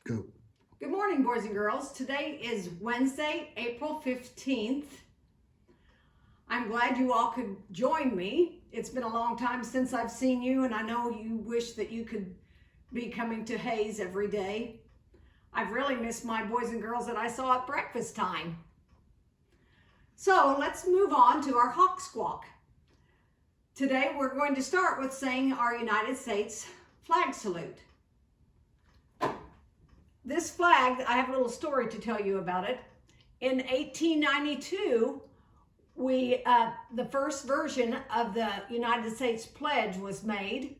Go. Good morning, boys and girls. Today is Wednesday, April 15th. I'm glad you all could join me. It's been a long time since I've seen you, and I know you wish that you could be coming to Hayes every day. I've really missed my boys and girls that I saw at breakfast time. So let's move on to our Hawk Squawk. Today we're going to start with saying our United States flag salute. This flag, I have a little story to tell you about it. In 1892, the first version of the United States pledge was made,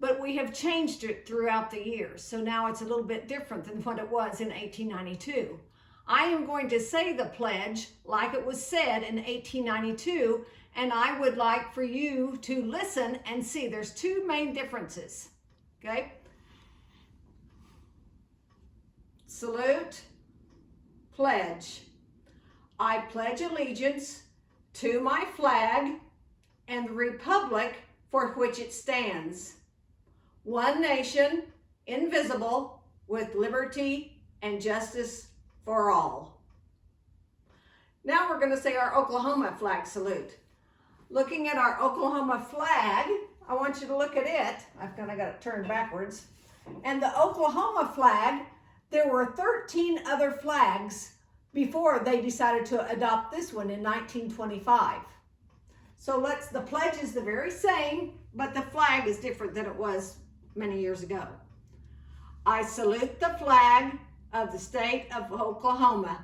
but we have changed it throughout the years. So now it's a little bit different than what it was in 1892. I am going to say the pledge like it was said in 1892, and I would like for you to listen and see. There's two main differences, okay? Salute, pledge. I pledge allegiance to my flag and the republic for which it stands, one nation, invisible, with liberty and justice for all. Now we're going to say our Oklahoma flag salute. Looking at our Oklahoma flag, I want you to look at it. I've kind of got it turned backwards. And the Oklahoma flag, there were 13 other flags before they decided to adopt this one in 1925. So the pledge is the very same, but the flag is different than it was many years ago. I salute the flag of the state of Oklahoma.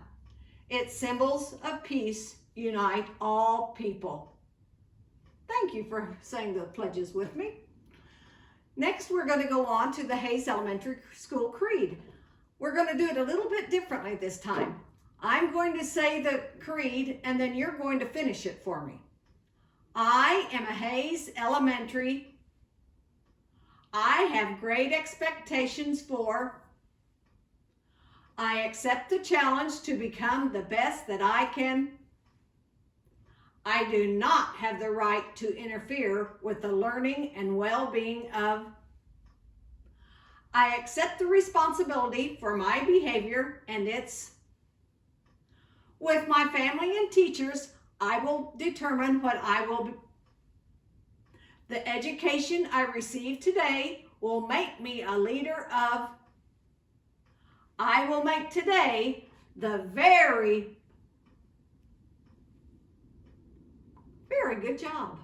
Its symbols of peace unite all people. Thank you for saying the pledges with me. Next, we're going to go on to the Hayes Elementary School Creed. We're going to do it a little bit differently this time. I'm going to say the creed, and then you're going to finish it for me. I am a Hayes Elementary. I have great expectations for. I accept the challenge to become the best that I can. I do not have the right to interfere with the learning and well-being of. I accept the responsibility for my behavior and its. With my family and teachers, I will determine what I will be. The education I receive today will make me a leader of. I will make today the very good job.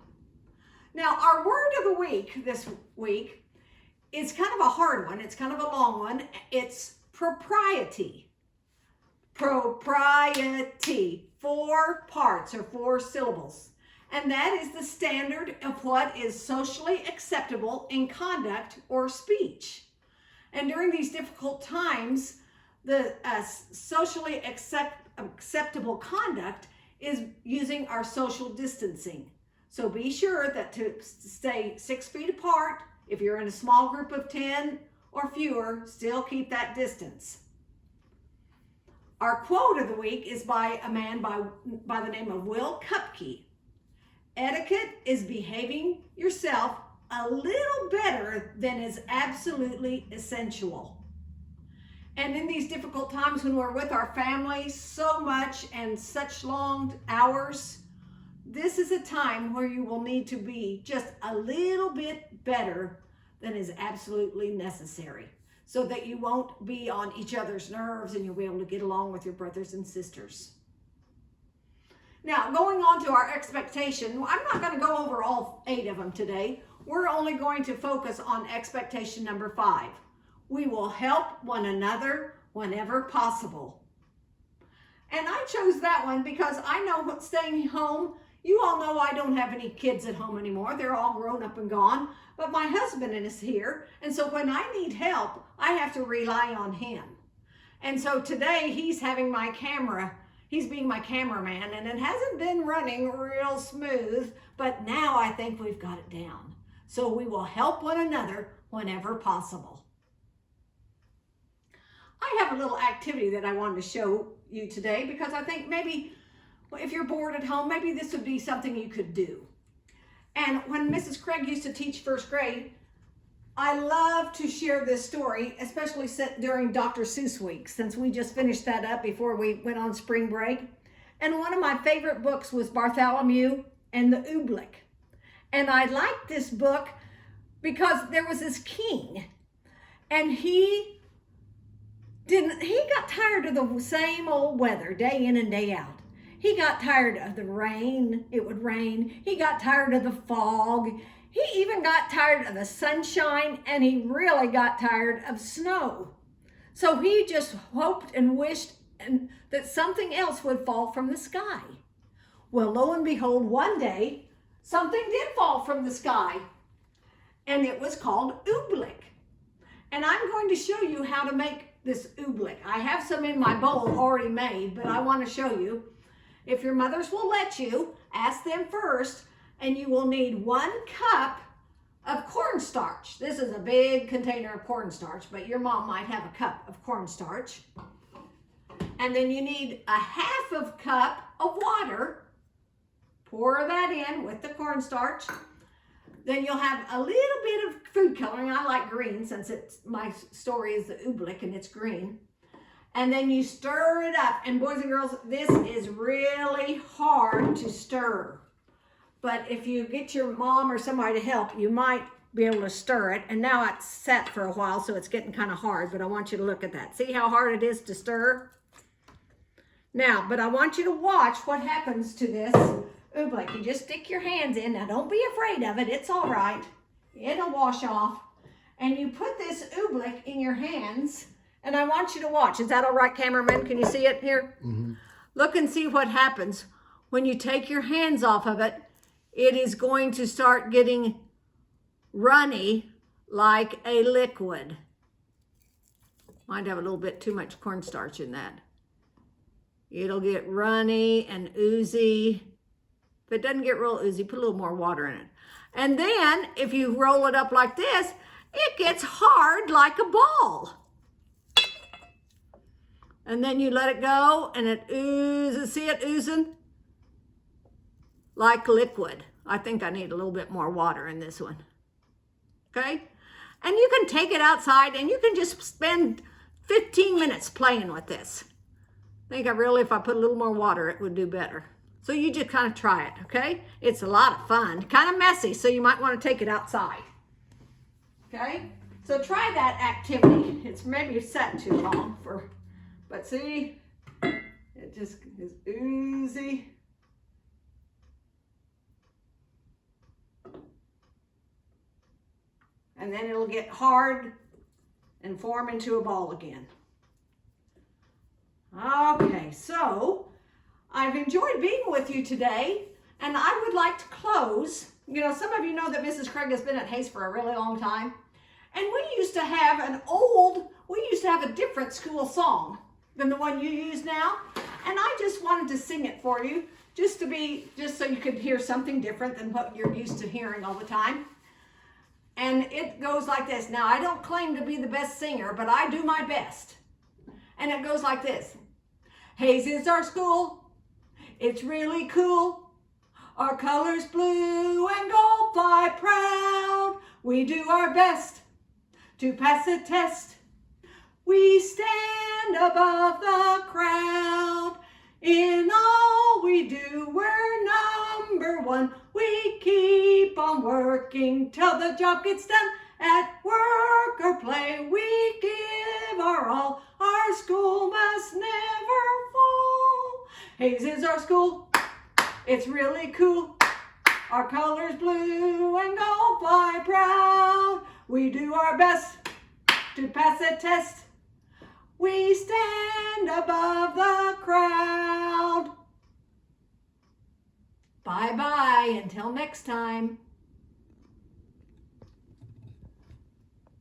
Now, our word of the week this week is kind of a hard one. It's kind of a long one. It's propriety. Propriety. 4 parts or 4 syllables. And that is the standard of what is socially acceptable in conduct or speech. And during these difficult times, the socially acceptable conduct is using our social distancing. So be sure that to stay 6 feet apart. If you're in a small group of 10 or fewer, still keep that distance. Our quote of the week is by a man by the name of Will Kupke. Etiquette is behaving yourself a little better than is absolutely essential. And in these difficult times when we're with our family so much and such long hours, this is a time where you will need to be just a little bit better than is absolutely necessary, so that you won't be on each other's nerves and you'll be able to get along with your brothers and sisters. Now, going on to our expectation, I'm not going to go over all 8 of them today. We're only going to focus on expectation number 5. We will help one another whenever possible. And I chose that one because I know what staying home, you all know I don't have any kids at home anymore. They're all grown up and gone. But my husband is here. And so when I need help, I have to rely on him. And so today he's having my camera. He's being my cameraman. And it hasn't been running real smooth. But now I think we've got it down. So we will help one another whenever possible. I have a little activity that I wanted to show you today because I think maybe if you're bored at home, maybe this would be something you could do. And when Mrs. Craig used to teach first grade, I love to share this story, especially during Dr. Seuss week, since we just finished that up before we went on spring break. And one of my favorite books was Bartholomew and the Oobleck. And I liked this book because there was this king, and he got tired of the same old weather day in and day out. He got tired of the rain. It would rain. He got tired of the fog. He even got tired of the sunshine, and he really got tired of snow. So he just hoped and wished that something else would fall from the sky. Well, lo and behold, one day, something did fall from the sky, and it was called oobleck. And I'm going to show you how to make this oobleck. I have some in my bowl already made, but I want to show you. If your mothers will let you, ask them first. And you will need 1 cup of cornstarch. This is a big container of cornstarch, but your mom might have a cup of cornstarch. And then you need a 1/2 cup of water. Pour that in with the cornstarch. Then you'll have a little bit of food coloring. I like green since my story is the oobleck and it's green. And then you stir it up. And boys and girls, this is really hard to stir. But if you get your mom or somebody to help, you might be able to stir it. And now it's set for a while, so it's getting kind of hard, but I want you to look at that. See how hard it is to stir? Now, but I want you to watch what happens to this oobleck. You just stick your hands in. Now, don't be afraid of it. It's all right. It'll wash off. And you put this oobleck in your hands, and I want you to watch. Is that all right, cameraman? Can you see it here? Mm-hmm. Look and see what happens when you take your hands off of it. It is going to start getting runny like a liquid. Might have a little bit too much cornstarch in that. It'll get runny and oozy. If it doesn't get real oozy, put a little more water in it. And then if you roll it up like this, it gets hard like a ball. And then you let it go and it oozes. See it oozing? Like liquid. I think I need a little bit more water in this one. Okay? And you can take it outside and you can just spend 15 minutes playing with this. I think if I put a little more water, it would do better. So you just kind of try it, okay? It's a lot of fun. Kind of messy, so you might want to take it outside. Okay? So try that activity. It's maybe set too long but see? It just is oozy. And then it'll get hard and form into a ball again. Okay, so I've enjoyed being with you today, and I would like to close. You know, some of you know that Mrs. Craig has been at Hayes for a really long time, and we used to have a different school song than the one you use now, and I just wanted to sing it for you, just so you could hear something different than what you're used to hearing all the time. And it goes like this. Now, I don't claim to be the best singer, but I do my best. And it goes like this. Hayes is our school. It's really cool. Our colors blue and gold fly proud. We do our best to pass the test. We stand above the crowd. In all we do, we're number one. We keep on working till the job gets done. At work or play, we give our all. Our school must never fall. Hayes is our school. It's really cool. Our colors blue and gold fly proud. We do our best to pass the test. We stand above the crowd. Bye-bye until next time.